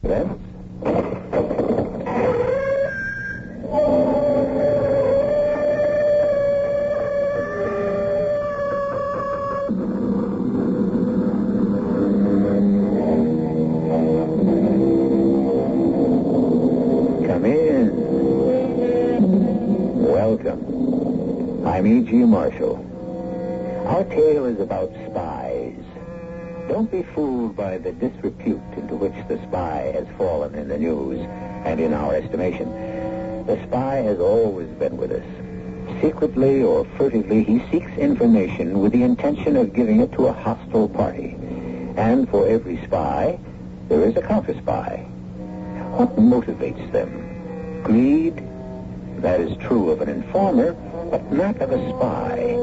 Then? Come in. Welcome. I'm E.G. Marshall. Our tale is about spies. Don't be fooled by the disrepute into which the spy has fallen in the news and in our estimation. The spy has always been with us. Secretly or furtively, he seeks information with the intention of giving it to a hostile party. And for every spy, there is a counter-spy. What motivates them? Greed? That is true of an informer, but not of a spy.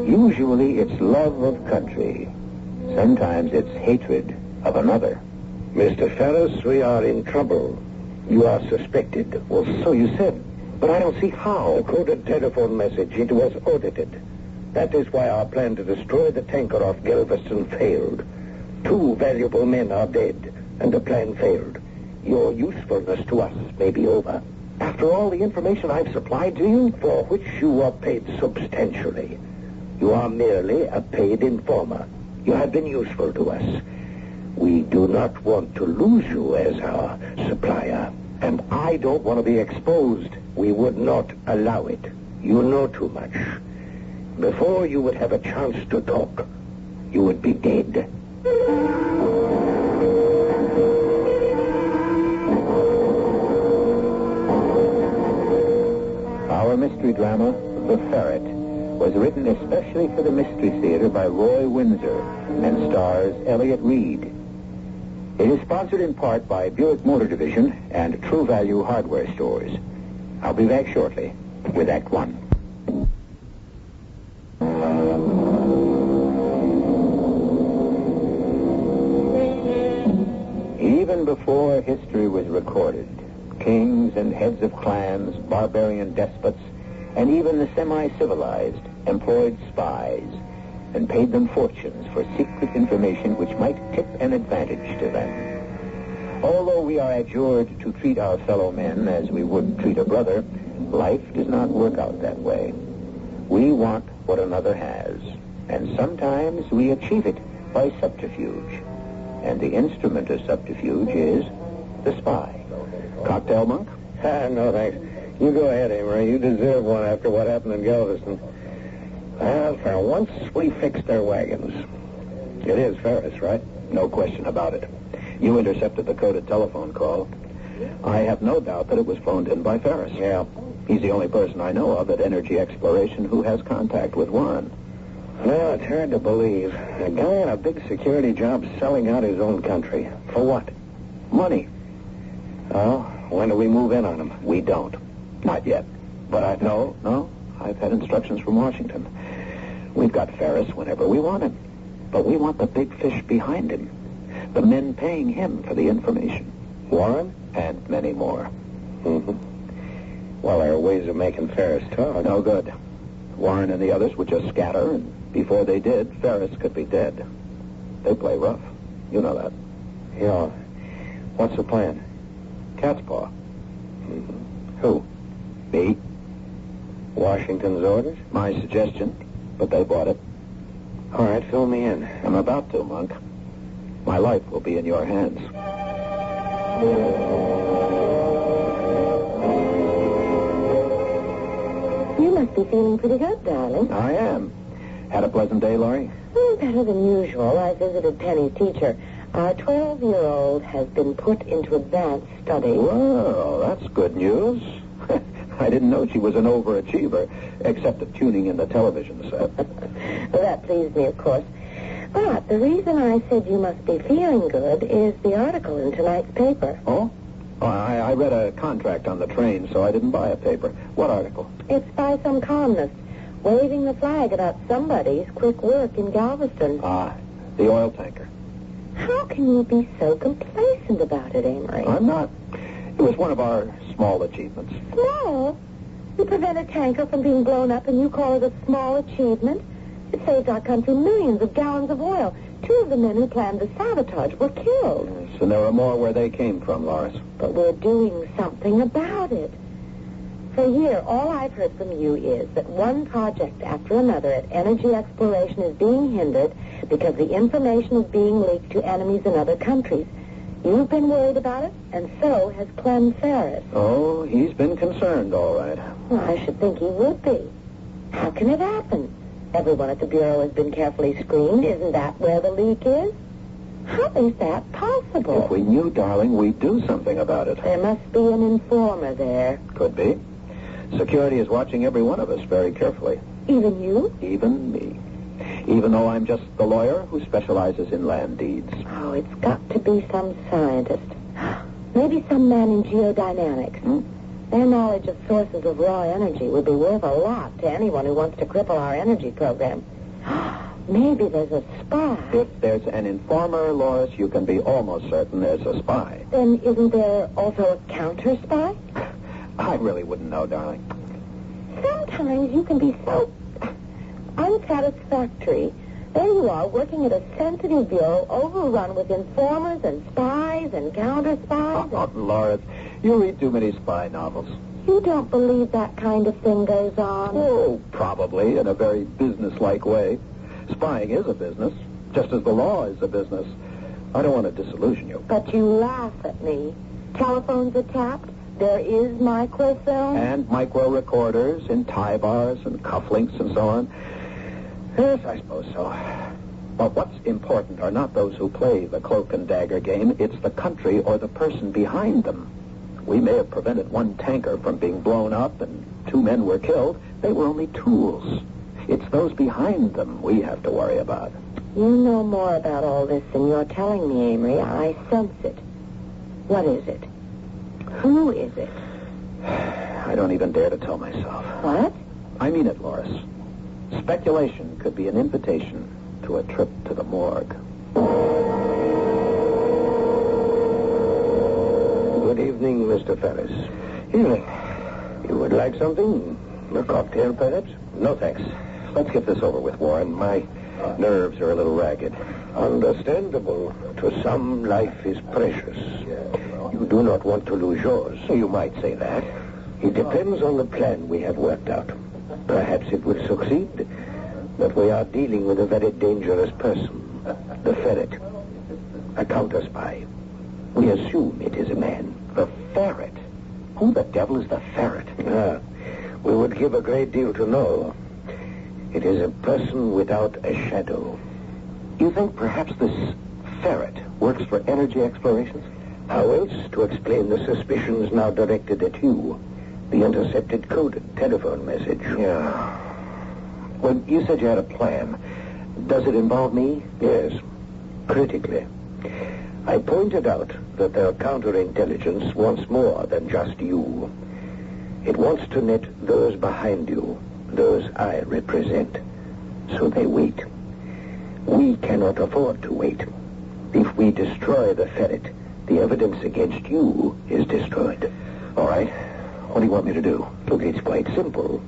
Usually it's love of country. Sometimes it's hatred of another. Mr. Ferris, we are in trouble. You are suspected. Well, so you said, but I don't see how. The coded telephone message, it was audited. That is why our plan to destroy the tanker off Galveston failed. 2 valuable men are dead, and the plan failed. Your usefulness to us may be over. After all the information I've supplied to you? For which you are paid substantially. You are merely a paid informer. You have been useful to us. We do not want to lose you as our supplier. And I don't want to be exposed. We would not allow it. You know too much. Before you would have a chance to talk, you would be dead. Our mystery drama, The Ferret, was written especially for the Mystery Theater by Roy Windsor and stars Elliott Reed. It is sponsored in part by Buick Motor Division and True Value Hardware Stores. I'll be back shortly with Act 1. Even before history was recorded, kings and heads of clans, barbarian despots, and even the semi-civilized employed spies and paid them fortunes for secret information which might tip an advantage to them. Although we are adjured to treat our fellow men as we would treat a brother, life does not work out that way. We want what another has, and sometimes we achieve it by subterfuge. And the instrument of subterfuge is the spy. Cocktail, Monk? No, thanks. You go ahead, Amory. You deserve one after what happened in Galveston. Well, for once, we fixed their wagons. It is Ferris, right? No question about it. You intercepted the coded telephone call. I have no doubt that it was phoned in by Ferris. Yeah. He's the only person I know of at Energy Exploration who has contact with Warren. Well, it's hard to believe. A guy on a big security job selling out his own country. For what? Money. Oh, when do we move in on him? We don't. Not yet. But No. I've had instructions from Washington. We've got Ferris whenever we want him. But we want the big fish behind him. The men paying him for the information. Warren? And many more. Mm-hmm. Well, there are ways of making Ferris talk. No good. Warren and the others would just scatter, and before they did, Ferris could be dead. They play rough. You know that. Yeah. What's the plan? Cat's paw. Mm-hmm. Who? Me. Washington's orders? My suggestion, but they bought it. All right, fill me in. I'm about to, Monk. My life will be in your hands. You must be feeling pretty good, darling. I am. Had a pleasant day, Laurie? Better than usual. I visited Penny's teacher. Our 12-year-old has been put into advanced study. Well, that's good news. I didn't know she was an overachiever, except at tuning in the television set. Well, that pleased me, of course. But the reason I said you must be feeling good is the article in tonight's paper. Oh? I read a contract on the train, so I didn't buy a paper. What article? It's by some columnist waving the flag about somebody's quick work in Galveston. Ah, the oil tanker. How can you be so complacent about it, Amory? I'm not. It was one of our small achievements. Small? You prevent a tanker from being blown up and you call it a small achievement? It saved our country millions of gallons of oil. 2 of the men who planned the sabotage were killed. Yes, and there are more where they came from, Loris. But we're doing something about it. For a year, all I've heard from you is that one project after another at energy exploration is being hindered because the information is being leaked to enemies in other countries. You've been worried about it, and so has Clem Ferret. Oh, he's been concerned, all right. Well, I should think he would be. How can it happen? Everyone at the Bureau has been carefully screened. Isn't that where the leak is? How is that possible? If we knew, darling, we'd do something about it. There must be an informer there. Could be. Security is watching every one of us very carefully. Even you? Even me. Even though I'm just the lawyer who specializes in land deeds. Oh, it's got to be some scientist. Maybe some man in geodynamics. Their knowledge of sources of raw energy would be worth a lot to anyone who wants to cripple our energy program. Maybe there's a spy. If there's an informer, Loris, you can be almost certain there's a spy. Then isn't there also a counter-spy? I really wouldn't know, darling. Sometimes you can be so unsatisfactory. There you are, working at a sensitive bureau overrun with informers and spies and counter-spies. Oh, Loris, you read too many spy novels. You don't believe that kind of thing goes on? Oh, probably, in a very business-like way. Spying is a business, just as the law is a business. I don't want to disillusion you. But you laugh at me. Telephones are tapped. There is microfilm. And micro-recorders in tie bars and cufflinks and so on. Yes, I suppose so. But what's important are not those who play the cloak and dagger game. It's the country or the person behind them. We may have prevented one tanker from being blown up and 2 men were killed. They were only tools. It's those behind them we have to worry about. You know more about all this than you're telling me, Amory. I sense it. What is it? Who is it? I don't even dare to tell myself. What? I mean it, Loris. Speculation could be an invitation to a trip to the morgue. Good evening, Mr. Ferris. Evening. You would like something? A cocktail, perhaps? No, thanks. Let's get this over with, Warren. My nerves are a little ragged. Understandable. To some, life is precious. You do not want to lose yours. You might say that. It depends on the plan we have worked out. Perhaps it will succeed, but we are dealing with a very dangerous person, the Ferret, a counter-spy. We assume it is a man. The Ferret? Who the devil is the Ferret? We would give a great deal to know. It is a person without a shadow. You think perhaps this Ferret works for energy explorations? How else to explain the suspicions now directed at you? The intercepted coded telephone message. Yeah. Well, you said you had a plan. Does it involve me? Yes, critically. I pointed out that their counterintelligence wants more than just you. It wants to net those behind you, those I represent. So they wait. We cannot afford to wait. If we destroy the Ferret, the evidence against you is destroyed. All right. What do you want me to do? Look, it's quite simple.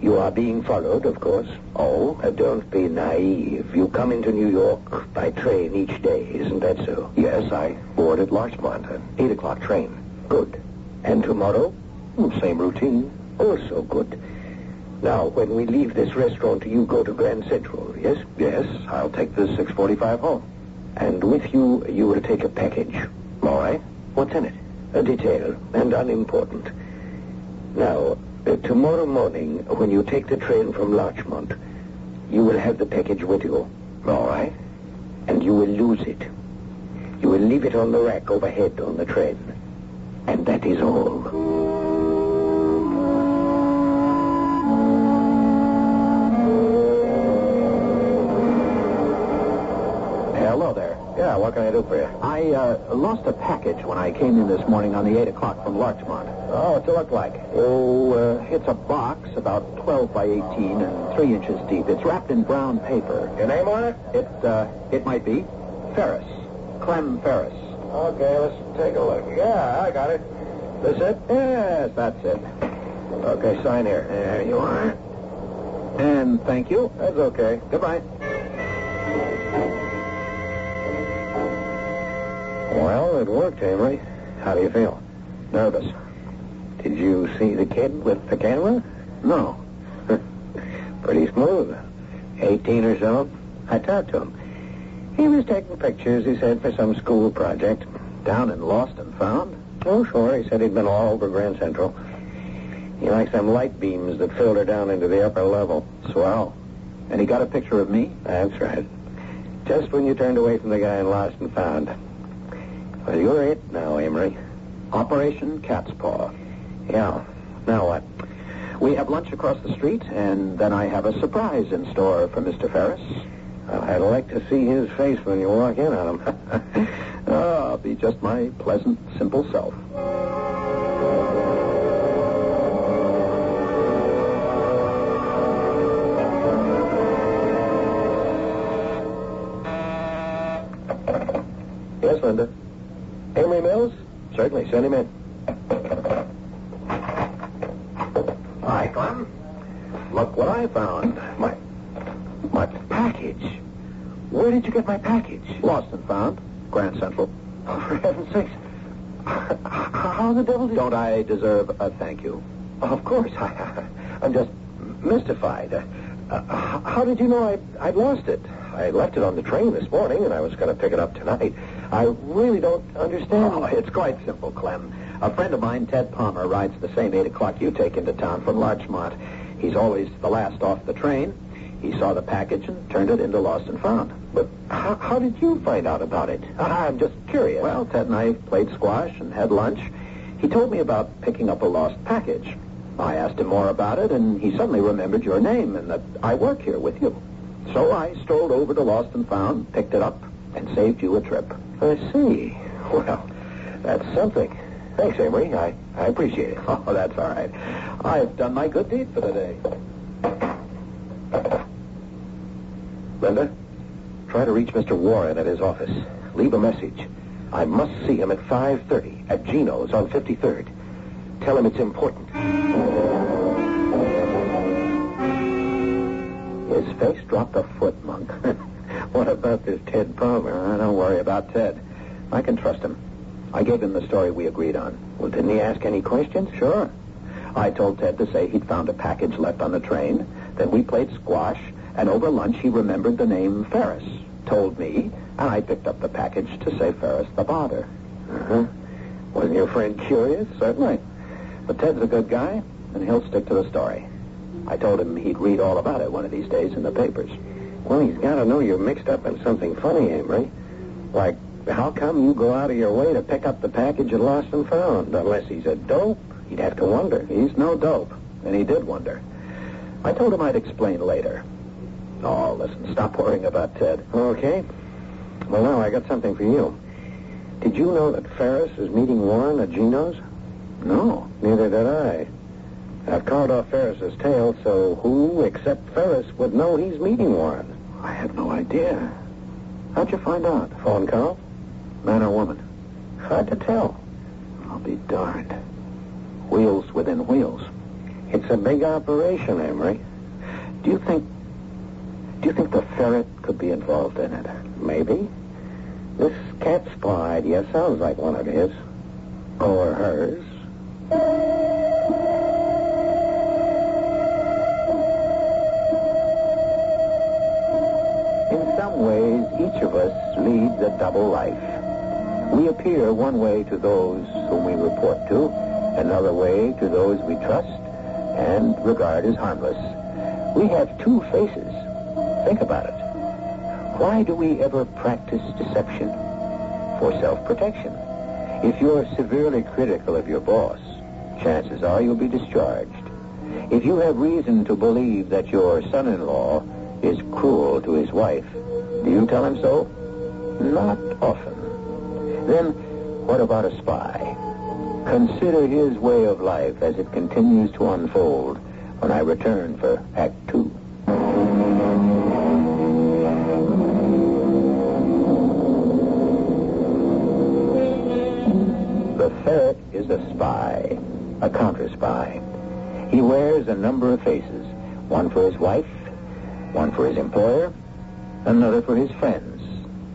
You are being followed, of course. Oh? Don't be naive. You come into New York by train each day, isn't that so? Yes, I board at Larchmont, an 8 o'clock train. Good. And tomorrow? Same routine. Also good. Now, when we leave this restaurant, you go to Grand Central, yes? Yes, I'll take the 6:45 home. And with you, you will take a package. All right. What's in it? A detail, and unimportant. Now, tomorrow morning, when you take the train from Larchmont, you will have the package with you. All right. And you will lose it. You will leave it on the rack overhead on the train. And that is all. Hello there. Yeah, what can I do for you? I lost a package when I came in this morning on the 8 o'clock from Larchmont. Oh, what's it look like? Oh, it's a box about 12 by 18 and 3 inches deep. It's wrapped in brown paper. Your name on it? It might be Ferris. Clem Ferris. Okay, let's take a look. Yeah, I got it. This it? Yes, that's it. Okay, sign here. There you are. And thank you. That's okay. Goodbye. Well, it worked, Amory. How do you feel? Nervous. Did you see the kid with the camera? No. Pretty smooth. 18 or so. I talked to him. He was taking pictures, he said, for some school project. Down in Lost and Found? Oh, sure. He said he'd been all over Grand Central. He likes them light beams that filter down into the upper level. Swell. And he got a picture of me? That's right. Just when you turned away from the guy in Lost and Found. Well, you're it now, Amory. Operation Cat's Paw. Yeah. Now what? We have lunch across the street, and then I have a surprise in store for Mr. Ferris. Well, I'd like to see his face when you walk in on him. I'll be just my pleasant, simple self. Yes, Linda. Amory Mills? Certainly. Send him in. Hi, Clem. Look what I found. My package. Where did you get my package? Lost and Found. Grand Central. Oh, for heaven's sakes. How the devil did... Don't I deserve a thank you? Of course. I'm just mystified. How did you know I'd lost it? I left it on the train this morning, and I was going to pick it up tonight. I really don't understand. Oh, it's quite simple, Clem. A friend of mine, Ted Palmer, rides the same 8 o'clock you take into town from Larchmont. He's always the last off the train. He saw the package and turned it into Lost and Found. But how did you find out about it? I'm just curious. Well, Ted and I played squash and had lunch. He told me about picking up a lost package. I asked him more about it, and he suddenly remembered your name and that I work here with you. So I strolled over to Lost and Found, picked it up, and saved you a trip. I see. Well, that's something. Thanks, Amory. I appreciate it. Oh, that's all right. I've done my good deed for the day. Linda, try to reach Mr. Warren at his office. Leave a message. I must see him at 5:30 at Gino's on 53rd. Tell him it's important. His face dropped a foot, Monk. What about this Ted Palmer? Don't worry about Ted. I can trust him. I gave him the story we agreed on. Well, didn't he ask any questions? Sure. I told Ted to say he'd found a package left on the train. Then we played squash, and over lunch he remembered the name Ferris. Told me, and I picked up the package to save Ferris the bother. Uh-huh. Wasn't your friend curious? Certainly. But Ted's a good guy, and he'll stick to the story. I told him he'd read all about it one of these days in the papers. Well, he's got to know you're mixed up in something funny, Amory. Like, how come you go out of your way to pick up the package at Lost and Found? Unless he's a dope, he'd have to wonder. He's no dope, and he did wonder. I told him I'd explain later. Oh, listen, stop worrying about Ted. Okay. Well, now I got something for you. Did you know that Ferris is meeting Warren at Gino's? No. Neither did I. I've carved off Ferris's tail, so who except Ferris would know he's meeting Warren? I had no idea. How'd you find out? Phone call? Man or woman? Hard to tell. I'll be darned. Wheels within wheels. It's a big operation, Amory. Do you think the Ferret could be involved in it? Maybe. This cat spa idea sounds like one of his. Or hers. In some ways, each of us leads a double life. We appear one way to those whom we report to, another way to those we trust and regard as harmless. We have two faces. Think about it. Why do we ever practice deception? For self-protection. If you're severely critical of your boss, chances are you'll be discharged. If you have reason to believe that your son-in-law is cruel to his wife, do you tell him so? Not often. Then, what about a spy? Consider his way of life as it continues to unfold when I return for Act 2. The Ferret is a spy, a counter-spy. He wears a number of faces, one for his wife, one for his employer, another for his friends,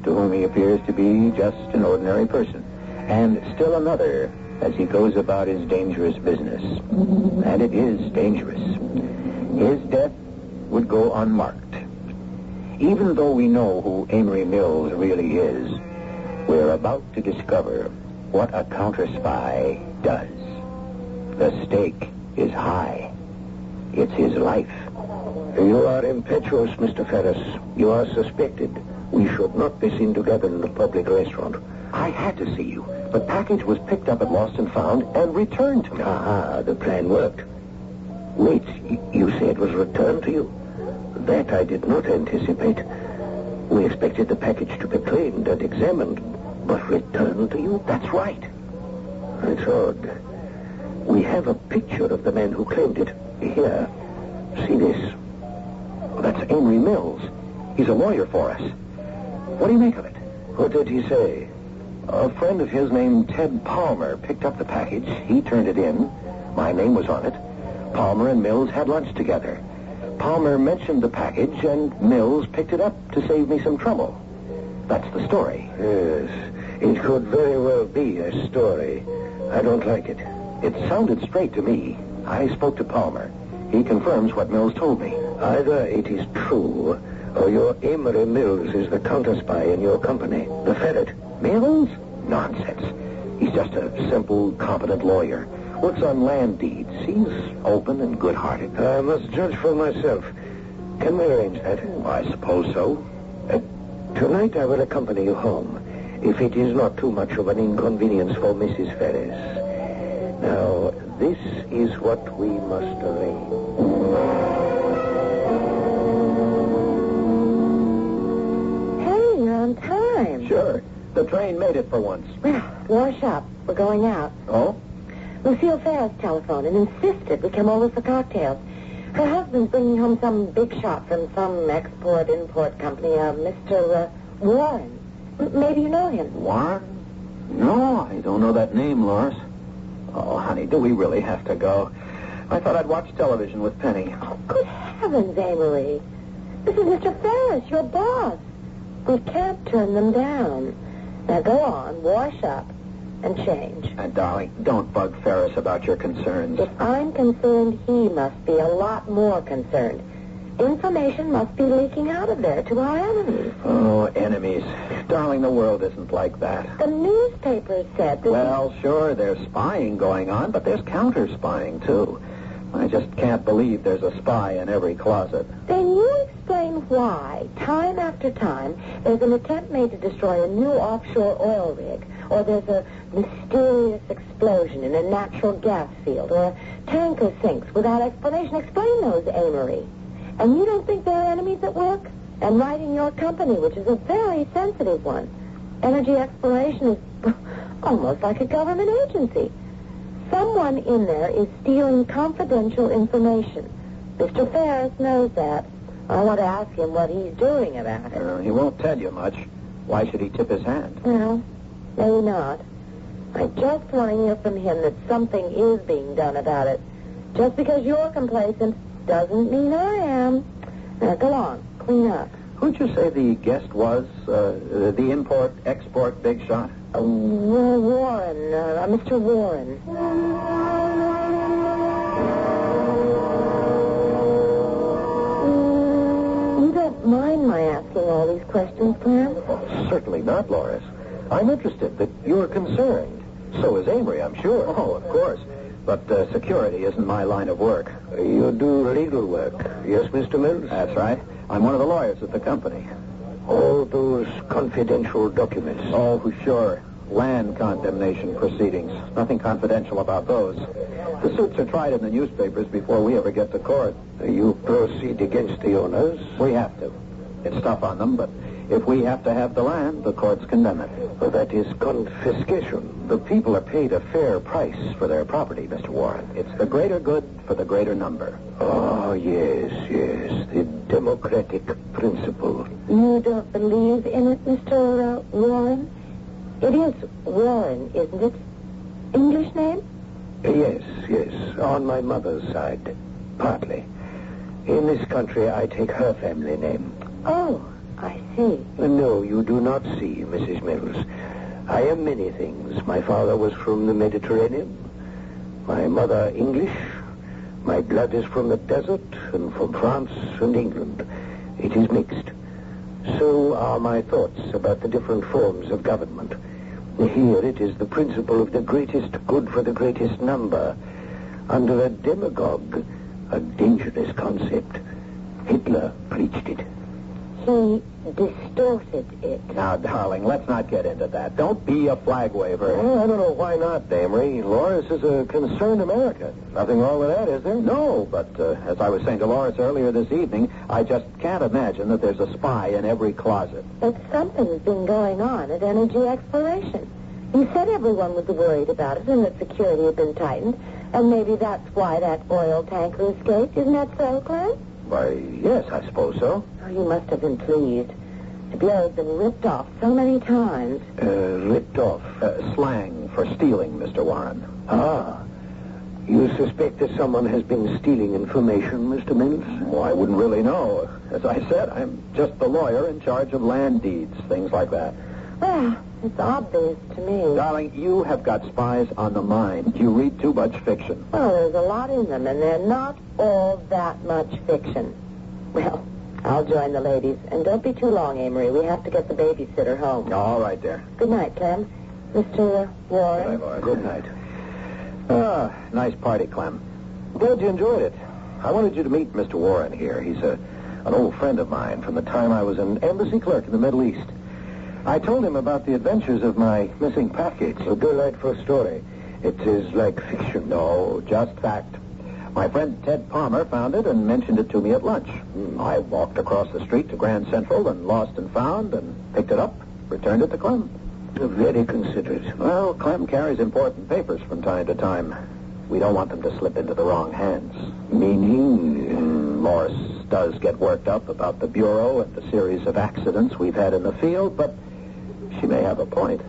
to whom he appears to be just an ordinary person, and still another as he goes about his dangerous business. And it is dangerous. His death would go unmarked. Even though we know who Amory Mills really is, we're about to discover what a counter-spy does. The stake is high. It's his life. You are impetuous, Mr. Ferris. You are suspected. We should not be seen together in a public restaurant. I had to see you. The package was picked up at Lost and Found and returned to me. Ah, the plan worked. Wait, you say it was returned to you? That I did not anticipate. We expected the package to be cleaned and examined, but returned to you? That's right. It's odd. We have a picture of the man who claimed it. Here. See this. That's Amory Mills. He's a lawyer for us. What do you make of it? What did he say? A friend of his named Ted Palmer picked up the package. He turned it in. My name was on it. Palmer and Mills had lunch together. Palmer mentioned the package, and Mills picked it up to save me some trouble. That's the story. Yes, it could very well be a story. I don't like it. It sounded straight to me. I spoke to Palmer. He confirms what Mills told me. Either it is true, or your Amory Mills is the counter-spy in your company, the Ferret. Mills? Nonsense. He's just a simple, competent lawyer. Works on land deeds. He's open and good-hearted. I must judge for myself. Can we arrange that? I suppose so. Tonight I will accompany you home, if it is not too much of an inconvenience for Mrs. Ferris. Now, this is what we must arrange. Hey, you're on time. Sure. The train made it for once. Well, wash up. We're going out. Oh? Lucille Ferris telephoned and insisted we come over for cocktails. Her husband's bringing home some big shot from some export-import company, Mr. Warren. Maybe you know him. Warren? No, I don't know that name, Loris. Oh, honey, do we really have to go? I thought I'd watch television with Penny. Oh, good heavens, Amory. This is Mr. Ferris, your boss. We can't turn them down. Now go on, wash up, and change. And, darling, don't bug Ferris about your concerns. If I'm concerned, he must be a lot more concerned. Information must be leaking out of there to our enemies. Oh, enemies. Darling, the world isn't like that. The newspapers said that... Well, sure, there's spying going on, but there's counter-spying, too. I just can't believe there's a spy in every closet. Then you explain why, time after time, there's an attempt made to destroy a new offshore oil rig, or there's a mysterious explosion in a natural gas field, or a tanker sinks without explanation. Explain those, Amory. And you don't think there are enemies at work? And right in your company, which is a very sensitive one. Energy exploration is almost like a government agency. Someone in there is stealing confidential information. Mr. Ferris knows that. I want to ask him what he's doing about it. He won't tell you much. Why should he tip his hand? Well, maybe not. I just want to hear from him that something is being done about it. Just because you're complacent doesn't mean I am. Now, go on. Clean up. Who'd you say the guest was? The import-export big shot? Warren. Mr. Warren. You don't mind my asking all these questions, Clem? Oh, certainly not, Loris. I'm interested that you're concerned. So is Amory, I'm sure. Oh, of course. But security isn't my line of work. You do legal work, yes, Mr. Mills? That's right. I'm one of the lawyers at the company. All those confidential documents. Oh, sure. Land condemnation proceedings. Nothing confidential about those. The suits are tried in the newspapers before we ever get to court. You proceed against the owners? We have to. It's tough on them, but if we have to have the land, the courts condemn it. Well, that is confiscation. The people are paid a fair price for their property, Mr. Warren. It's the greater good for the greater number. Oh, yes. The democratic principle. You don't believe in it, Mr. Warren? It is Warren, isn't it? English name? Yes. On my mother's side. Partly. In this country, I take her family name. Oh, I see. No, you do not see, Mrs. Mills. I am many things. My father was from the Mediterranean. My mother English. My blood is from the desert and from France and England. It is mixed. So are my thoughts about the different forms of government. Here it is the principle of the greatest good for the greatest number. Under a demagogue, a dangerous concept. Hitler preached it. He distorted it. Now, darling, let's not get into that. Don't be a flag waver. Well, I don't know why not, Damery. Loris is a concerned American. Nothing wrong with that, is there? No, but as I was saying to Loris earlier this evening, I just can't imagine that there's a spy in every closet. But something's been going on at Energy Exploration. You said everyone was worried about it and that security had been tightened, and maybe that's why that oil tanker escaped. Isn't that so, Clem? Why, yes, I suppose so. Oh, you must have been pleased. The bureau's been ripped off so many times. Ripped off? Slang for stealing, Mr. Warren. Ah. You suspect that someone has been stealing information, Mr. Mills? Well, I wouldn't really know. As I said, I'm just the lawyer in charge of land deeds, things like that. Well, it's obvious to me. Darling, you have got spies on the mind. You read too much fiction. Well, there's a lot in them, and they're not all that much fiction. Well, I'll join the ladies. And don't be too long, Amory. We have to get the babysitter home. All right, dear. Good night, Clem. Mr. Warren. Good night. Nice party, Clem. Glad you enjoyed it. I wanted you to meet Mr. Warren here. He's an old friend of mine from the time I was an embassy clerk in the Middle East. I told him about the adventures of my missing package. A delightful story. It is like fiction. No, just fact. My friend Ted Palmer found it and mentioned it to me at lunch. I walked across the street to Grand Central and lost and found and picked it up, returned it to Clem. Very considerate. Well, Clem carries important papers from time to time. We don't want them to slip into the wrong hands. Meaning? Loris does get worked up about the Bureau and the series of accidents we've had in the field, but she may have a point.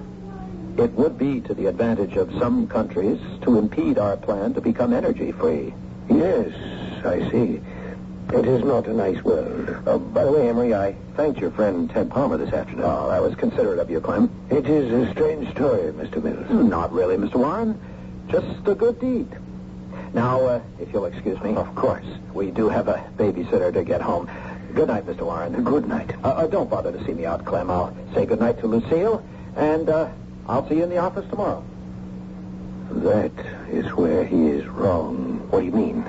It would be to the advantage of some countries to impede our plan to become energy-free. Yes, I see. It is not a nice world. By the way, Emery, I thanked your friend Ted Palmer this afternoon. Oh, that was considerate of you, Clem. It is a strange story, Mr. Mills. Not really, Mr. Warren. Just a good deed. Now, if you'll excuse me. Of course. We do have a babysitter to get home. Good night, Mr. Warren. Good night. Don't bother to see me out, Clem. I'll say good night to Lucille, and I'll see you in the office tomorrow. That is where he is wrong. What do you mean?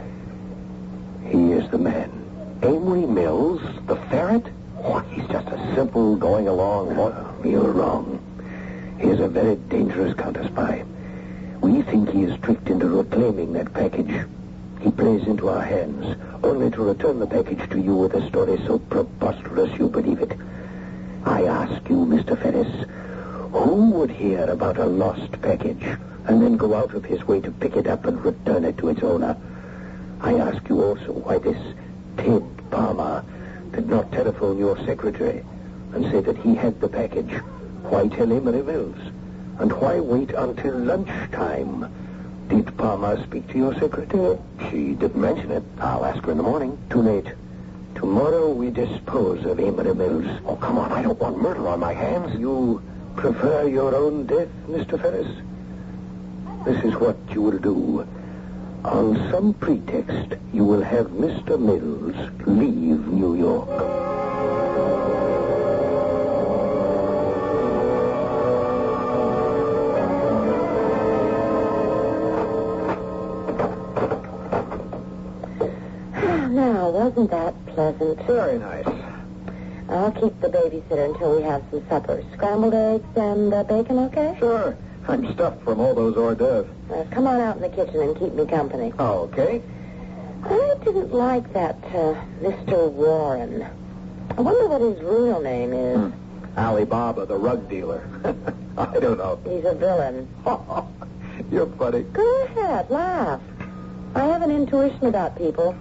He is the man. Amory Mills, the Ferret? Oh, he's just a simple going along. You're wrong. He is a very dangerous counter-spy. We think he is tricked into reclaiming that package. He plays into our hands, only to return the package to you with a story so preposterous you believe it. I ask you, Mr. Ferris, who would hear about a lost package and then go out of his way to pick it up and return it to its owner? I ask you also why this Ted Palmer did not telephone your secretary and say that he had the package. Why tell him Mills? And why wait until lunchtime? Did Palmer speak to your secretary? She didn't mention it. I'll ask her in the morning. Too late. Tomorrow we dispose of Amory Mills. Oh, come on. I don't want murder on my hands. You prefer your own death, Mr. Ferris? This is what you will do. On some pretext, you will have Mr. Mills leave New York. Now, wasn't that pleasant? Very nice. I'll keep the babysitter until we have some supper. Scrambled eggs and bacon, okay? Sure. I'm stuffed from all those hors d'oeuvres. Come on out in the kitchen and keep me company. Oh, okay. I didn't like that Mr. Warren. I wonder what his real name is. Alibaba, the rug dealer. I don't know. He's a villain. You're funny. Go ahead, laugh. I have an intuition about people.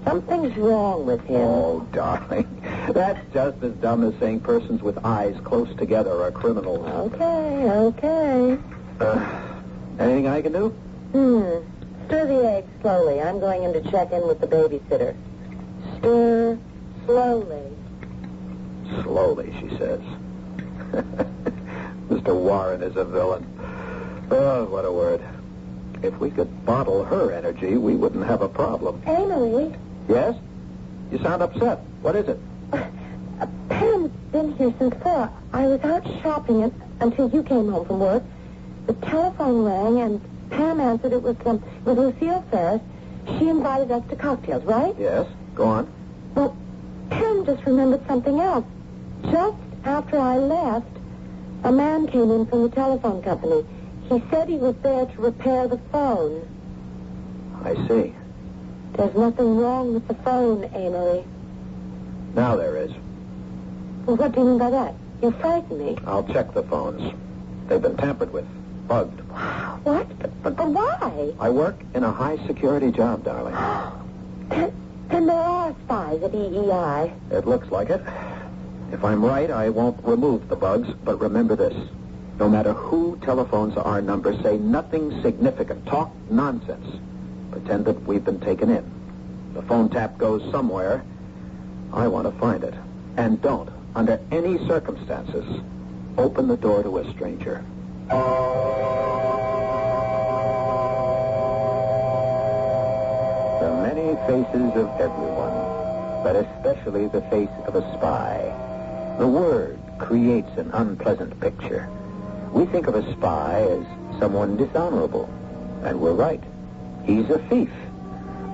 Something's wrong with him. Oh, darling. That's just as dumb as saying persons with eyes close together are criminals. Okay. Anything I can do? Stir the eggs slowly. I'm going in to check in with the babysitter. Stir slowly. Slowly, she says. Mr. Warren is a villain. Oh, what a word. If we could bottle her energy, we wouldn't have a problem. Emily? Yes? You sound upset. What is it? Pam's been here since 4. I was out shopping until you came home from work. The telephone rang, and Pam answered. It was Lucille Ferret. She invited us to cocktails, right? Yes. Go on. Well, Pam just remembered something else. Just after I left, a man came in from the telephone company. He said he was there to repair the phone. I see. There's nothing wrong with the phone, Amory. Now there is. Well, what do you mean by that? You frightened me. I'll check the phones. They've been tampered with. Bugged. What? But why? I work in a high-security job, darling. Then there are spies at EEI. It looks like it. If I'm right, I won't remove the bugs, but remember this. No matter who telephones our number, say nothing significant. Talk nonsense. Pretend that we've been taken in. The phone tap goes somewhere. I want to find it. And don't, under any circumstances, open the door to a stranger. The many faces of everyone, but especially the face of a spy. The word creates an unpleasant picture. We think of a spy as someone dishonorable, and we're right. He's a thief.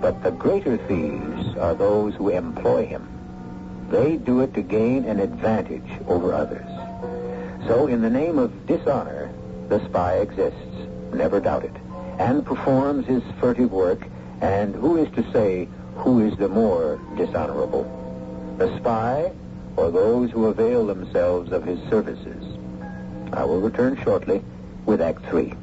But the greater thieves are those who employ him. They do it to gain an advantage over others. So in the name of dishonor, the spy exists, never doubt it, and performs his furtive work, and who is to say who is the more dishonorable? The spy or those who avail themselves of his services? I will return shortly with Act 3.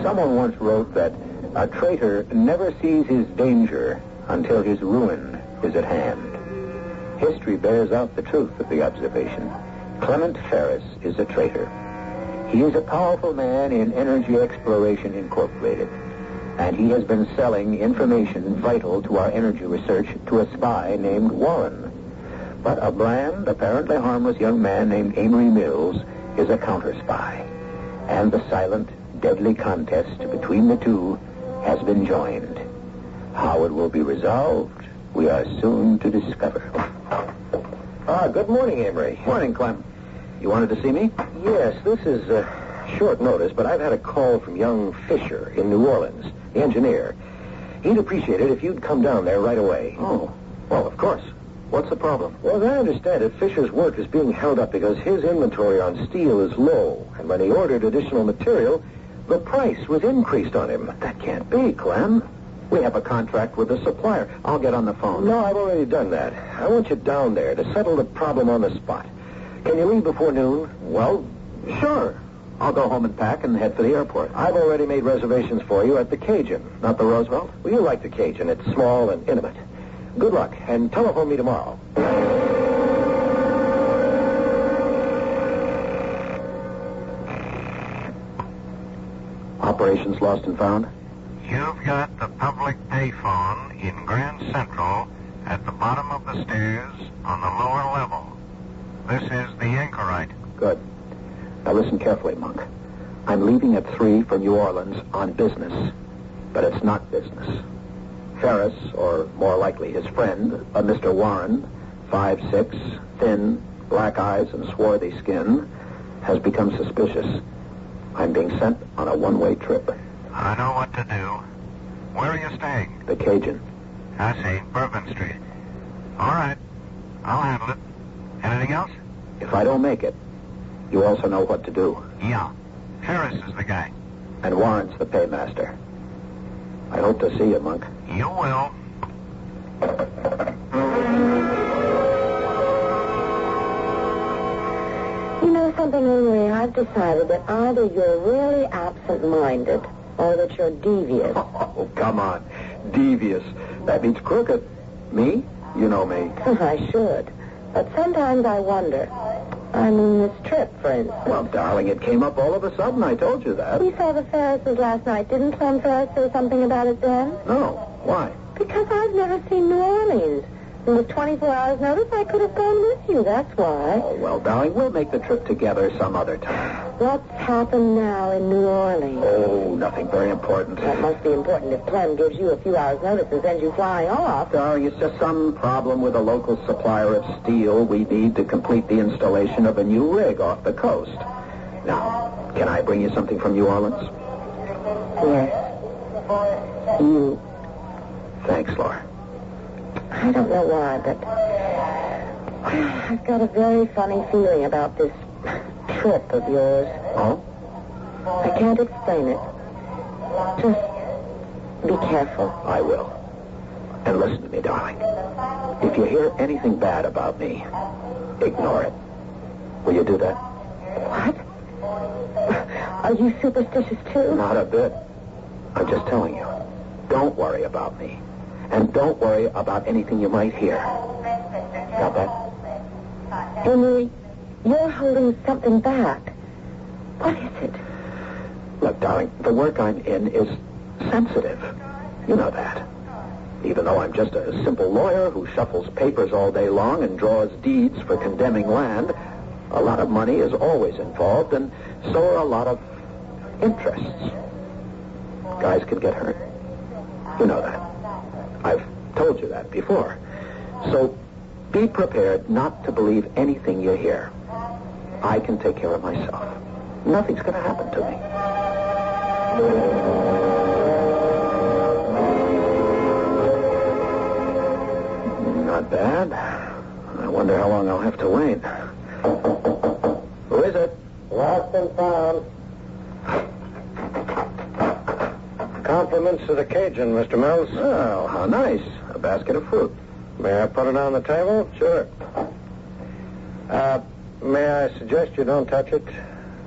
Someone once wrote that a traitor never sees his danger until his ruin is at hand. History bears out the truth of the observation. Clement Ferris is a traitor. He is a powerful man in Energy Exploration Incorporated, and he has been selling information vital to our energy research to a spy named Warren. But a bland, apparently harmless young man named Amory Mills is a counter-spy, and the silent, deadly contest between the two has been joined. How it will be resolved, we are soon to discover. Good morning, Amory. Morning, Clem. You wanted to see me? Yes, this is short notice, but I've had a call from young Fisher in New Orleans, the engineer. He'd appreciate it if you'd come down there right away. Oh, well, of course. What's the problem? Well, as I understand it, Fisher's work is being held up because his inventory on steel is low, and when he ordered additional material, the price was increased on him. That can't be, Clem. We have a contract with the supplier. I'll get on the phone. No, I've already done that. I want you down there to settle the problem on the spot. Can you leave before noon? Well, sure. I'll go home and pack and head for the airport. I've already made reservations for you at the Cajun. Not the Roosevelt? Well, you like the Cajun. It's small and intimate. Good luck, and telephone me tomorrow. Operations lost and found? You've got the public payphone in Grand Central at the bottom of the stairs on the lower level. This is the anchorite. Good. Now listen carefully, Monk. I'm leaving at 3 for New Orleans on business, but it's not business. Ferris, or more likely his friend, a Mr. Warren, 5'6", thin, black eyes and swarthy skin, has become suspicious. I'm being sent on a one-way trip. I know what to do. Where are you staying? The Cajun. I see. Bourbon Street. All right. I'll handle it. Anything else? If I don't make it, you also know what to do. Yeah. Ferris is the guy. And Warren's the paymaster. I hope to see you, Monk. You will. You know something, Amory? I've decided that either you're really absent-minded or that you're devious. Oh, come on. Devious. That means crooked. Me? You know me. I should. But sometimes I wonder, I mean, this trip, for instance. Well, darling, it came up all of a sudden. I told you that. We saw the Ferrises last night. Didn't Clem Ferris say something about it then? No. Why? Because I've never seen New Orleans. And with 24 hours' notice, I could have gone with you. That's why. Oh, well, darling, we'll make the trip together some other time. What's happened now in New Orleans? Oh, nothing very important. That must be important if Clem gives you a few hours' notice and sends you flying off. Darling, it's just some problem with a local supplier of steel we need to complete the installation of a new rig off the coast. Now, can I bring you something from New Orleans? Yes. You. Thanks, Laura. I don't know why, but I've got a very funny feeling about this trip of yours. Oh? I can't explain it. Just be careful. I will. And listen to me, darling. If you hear anything bad about me, ignore it. Will you do that? What? Are you superstitious, too? Not a bit. I'm just telling you. Don't worry about me. And don't worry about anything you might hear. Got that? Henry, you're holding something back. What is it? Look, darling, the work I'm in is sensitive. You know that. Even though I'm just a simple lawyer who shuffles papers all day long and draws deeds for condemning land, a lot of money is always involved, and so are a lot of interests. Guys can get hurt. You know that. I've told you that before. So be prepared not to believe anything you hear. I can take care of myself. Nothing's going to happen to me. Not bad. I wonder how long I'll have to wait. Who is it? Lost and found. Compliments to the Cajun, Mr. Mills. Oh, how nice. A basket of fruit. May I put it on the table? Sure. May I suggest you don't touch it?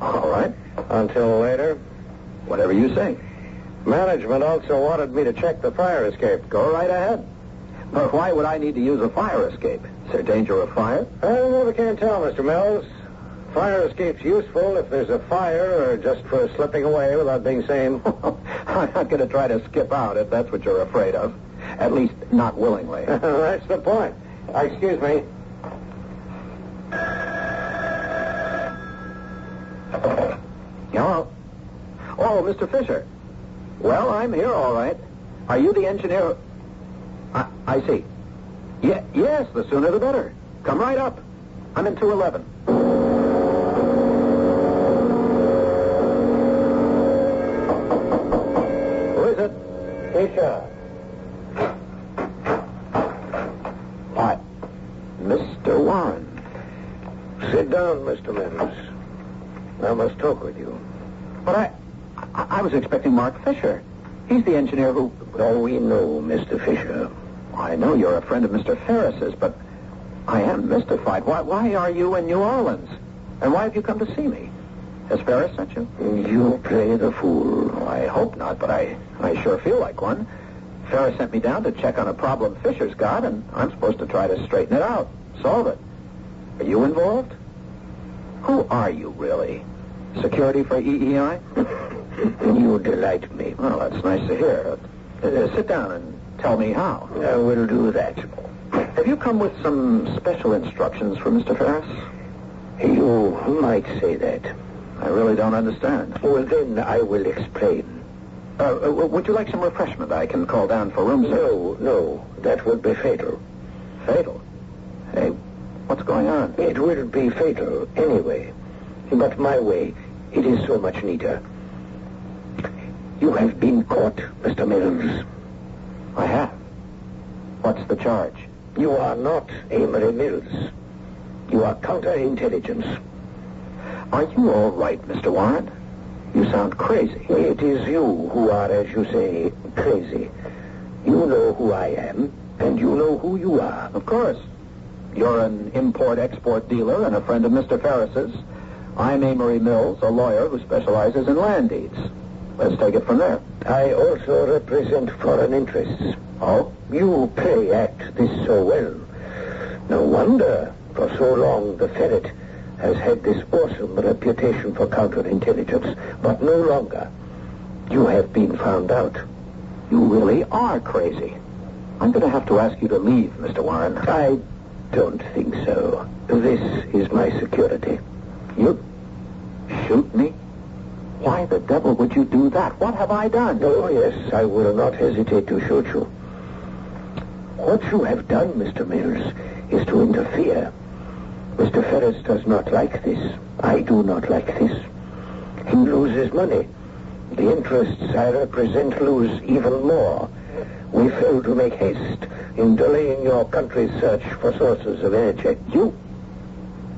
All right. Until later. Whatever you say. Management also wanted me to check the fire escape. Go right ahead. But why would I need to use a fire escape? Is there danger of fire? I really can't tell, Mr. Mills. Fire escape's useful if there's a fire or just for slipping away without being seen. I'm not going to try to skip out if that's what you're afraid of. At least not willingly. That's the point. Excuse me. Hello? Oh, Mr. Fisher. Well, I'm here, all right. Are you the engineer? I see. Yes, the sooner the better. Come right up. I'm in 211. Who is it? Fisher. Why, Mr. Warren. Sit down, Mr. Mills. I must talk with you. But I was expecting Mark Fisher. He's the engineer who... Oh, we know, Mr. Fisher. I know you're a friend of Mr. Ferris's, but I am mystified. Why are you in New Orleans? And why have you come to see me? Has Ferris sent you? You play the fool. I hope not, but I sure feel like one. Ferris sent me down to check on a problem Fisher's got, and I'm supposed to try to straighten it out, solve it. Are you involved? Who are you, really? Security for EEI? You delight me. Well, that's nice to hear. Sit down and tell me how. I will do that. Have you come with some special instructions for Mr. Ferris? You might say that. I really don't understand. Well, then I will explain. Would you like some refreshment? I can call down for room service. No. That would be fatal. Fatal? Hey, what's going on? It will be fatal anyway. But my way, it is so much neater. You have been caught, Mr. Mills. I have. What's the charge? You are not Amory Mills. You are counterintelligence. Are you all right, Mr. Warren? You sound crazy. It is you who are, as you say, crazy. You know who I am, and you know who you are. Of course. You're an import-export dealer and a friend of Mr. Ferris's. I'm Amory Mills, a lawyer who specializes in land deeds. Let's take it from there. I also represent foreign interests. Oh? You play act this so well. No wonder, for so long, the Ferret has had this awesome reputation for counterintelligence, but no longer. You have been found out. You really are crazy. I'm going to have to ask you to leave, Mr. Warren. I don't think so. This is my security. You shoot me? Why the devil would you do that? What have I done? Oh, yes, I will not hesitate to shoot you. What you have done, Mr. Mills, is to interfere. Mr. Ferret does not like this. I do not like this. He loses money. The interests I represent lose even more. We fail to make haste in delaying your country's search for sources of energy.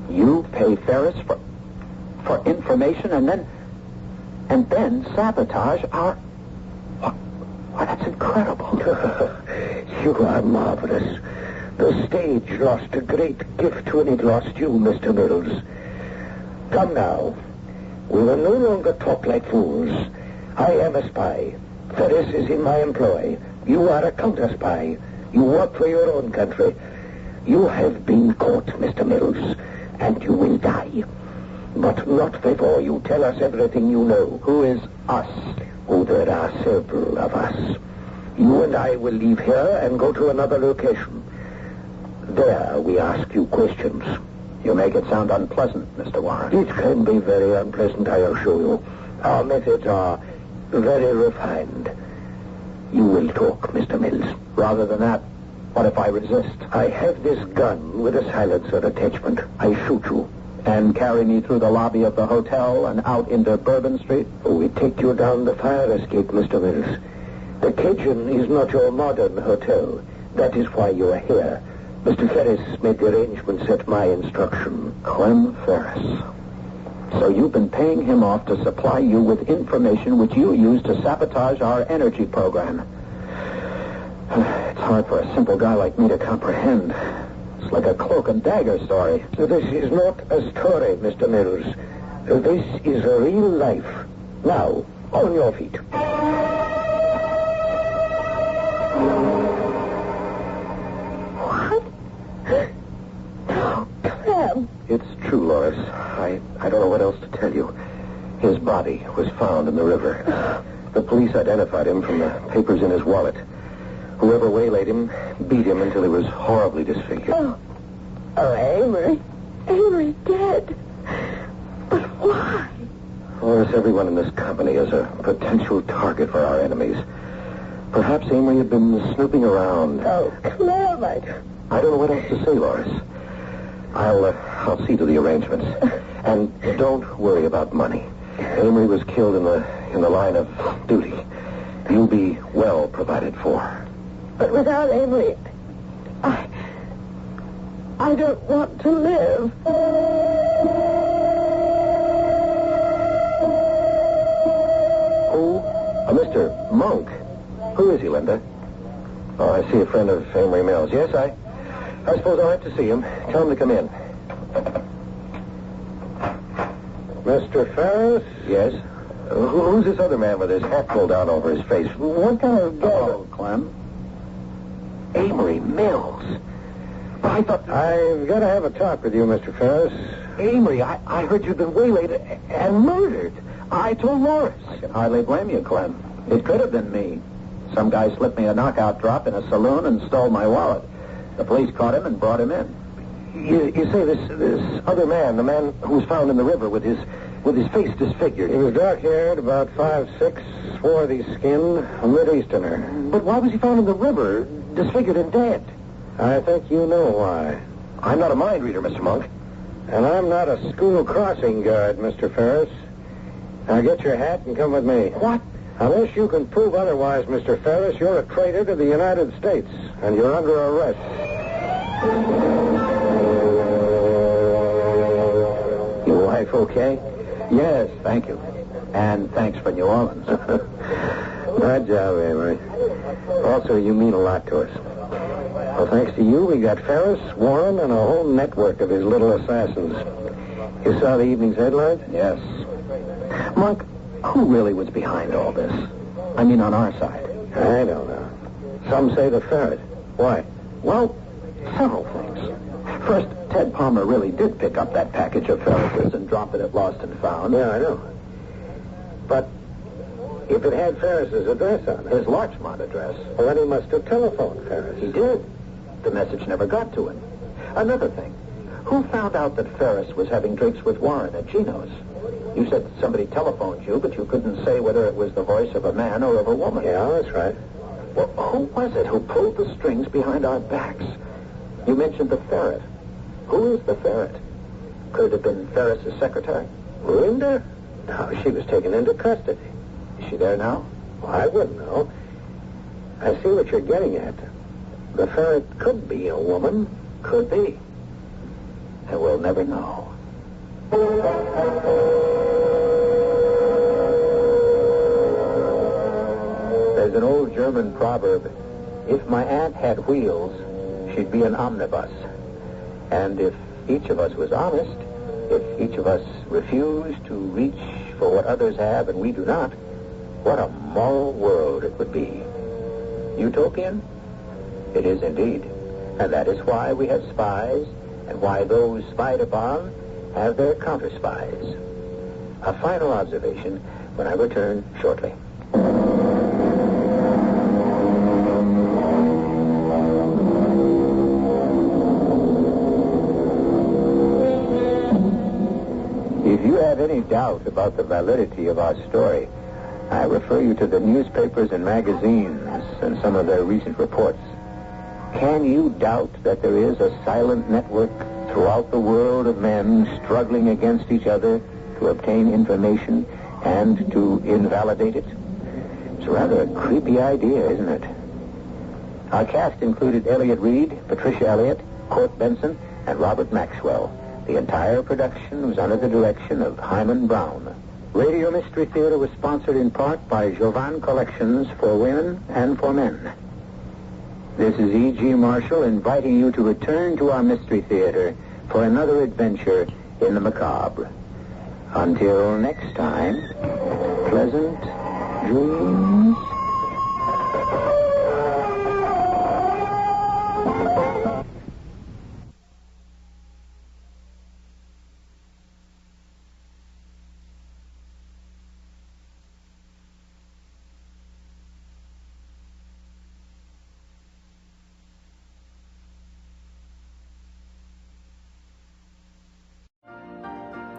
You pay Ferret for information and then sabotage our... Why, that's incredible. You are marvelous. The stage lost a great gift when it lost you, Mr. Mills. Come now. We will no longer talk like fools. I am a spy. Ferret is in my employ. You are a counter-spy. You work for your own country. You have been caught, Mr. Mills, and you will die. But not before you tell us everything you know. Who is us? Oh, there are several of us. You and I will leave here and go to another location. There we ask you questions. You make it sound unpleasant, Mr. Warren. It can be very unpleasant, I assure you. Our methods are very refined. You will talk, Mr. Mills. Rather than that, what if I resist? I have this gun with a silencer attachment. I shoot you. And carry me through the lobby of the hotel and out into Bourbon Street? We take you down the fire escape, Mr. Mills. The Cajun is not your modern hotel. That is why you are here. Mr. Ferret made the arrangements at my instruction. Clem Ferret. So you've been paying him off to supply you with information which you use to sabotage our energy program. It's hard for a simple guy like me to comprehend. It's like a cloak and dagger story. This is not a story, Mr. Mills. This is a real life. Now, on your feet. What? Oh, Clem. It's true, Lois. I don't know what else to tell you. His body was found in the river. The police identified him from the papers in his wallet. Whoever waylaid him beat him until he was horribly disfigured. Oh, Amory. Amory's dead. But why? Lois, everyone in this company is a potential target for our enemies. Perhaps Amory had been snooping around. Oh, Clem, I don't know what else to say, Lois. I'll see to the arrangements. And don't worry about money. Amory was killed in the line of duty. You'll be well provided for. But without Amory, I don't want to live. Who? Mr. Monk. Who is he, Linda? Oh, I see a friend of Amory Mills. Yes, I suppose I'll have to see him. Tell him to come in. Mr. Ferret? Yes? Who's this other man with his hat pulled down over his face? What kind of guy? Oh, Clem. Amory Mills. I thought... I've got to have a talk with you, Mr. Ferret. Amory, I heard you'd been waylaid and murdered. I told Morris. I can hardly blame you, Clem. It could have been me. Some guy slipped me a knockout drop in a saloon and stole my wallet. The police caught him and brought him in. You say this other man, the man who was found in the river with his face disfigured. He was dark-haired, about 5'6", swarthy skin, a Mid-Easterner. But why was he found in the river, disfigured and dead? I think you know why. I'm not a mind reader, Mr. Monk. And I'm not a school crossing guard, Mr. Ferret. Now get your hat and come with me. What? Unless you can prove otherwise, Mr. Ferret, you're a traitor to the United States, and you're under arrest. Your wife okay? Yes, thank you. And thanks for New Orleans. Good job, Amory. Also, you mean a lot to us. Well, thanks to you, we got Ferret, Warren, and a whole network of his little assassins. You saw the evening's headlines? Yes. Monk, who really was behind all this? I mean, on our side. I don't know. Some say the Ferret. Why? Well, several things. First, Ted Palmer really did pick up that package of Ferret's and drop it at Lost and Found. Yeah, I know. But if it had Ferris's address on it... His Larchmont address. Well, then he must have telephoned Ferris. He did. The message never got to him. Another thing. Who found out that Ferris was having drinks with Warren at Gino's? You said somebody telephoned you, but you couldn't say whether it was the voice of a man or of a woman. Yeah, that's right. Well, who was it who pulled the strings behind our backs? You mentioned the Ferret. Who is the Ferret? Could it have been Ferris's secretary? Linda? No, she was taken into custody. Is she there now? Well, I wouldn't know. I see what you're getting at. The Ferret could be a woman. Could be. And we'll never know. There's an old German proverb, if my aunt had wheels, she'd be an omnibus. And if each of us was honest, if each of us refused to reach for what others have and we do not, what a moral world it would be. Utopian? It is indeed. And that is why we have spies, and why those spied upon have their counter-spies. A final observation when I return shortly. If you have any doubt about the validity of our story, I refer you to the newspapers and magazines and some of their recent reports. Can you doubt that there is a silent network throughout the world of men struggling against each other to obtain information and to invalidate it? It's rather a creepy idea, isn't it? Our cast included Elliot Reed, Patricia Elliott, Court Benson, and Robert Maxwell. The entire production was under the direction of Hyman Brown. Radio Mystery Theater was sponsored in part by Jovan Collections for Women and for Men. This is E.G. Marshall inviting you to return to our Mystery Theater for another adventure in the macabre. Until next time, pleasant dreams.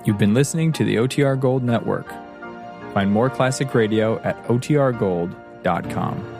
You've been listening to the OTR Gold Network. Find more classic radio at otrgold.com.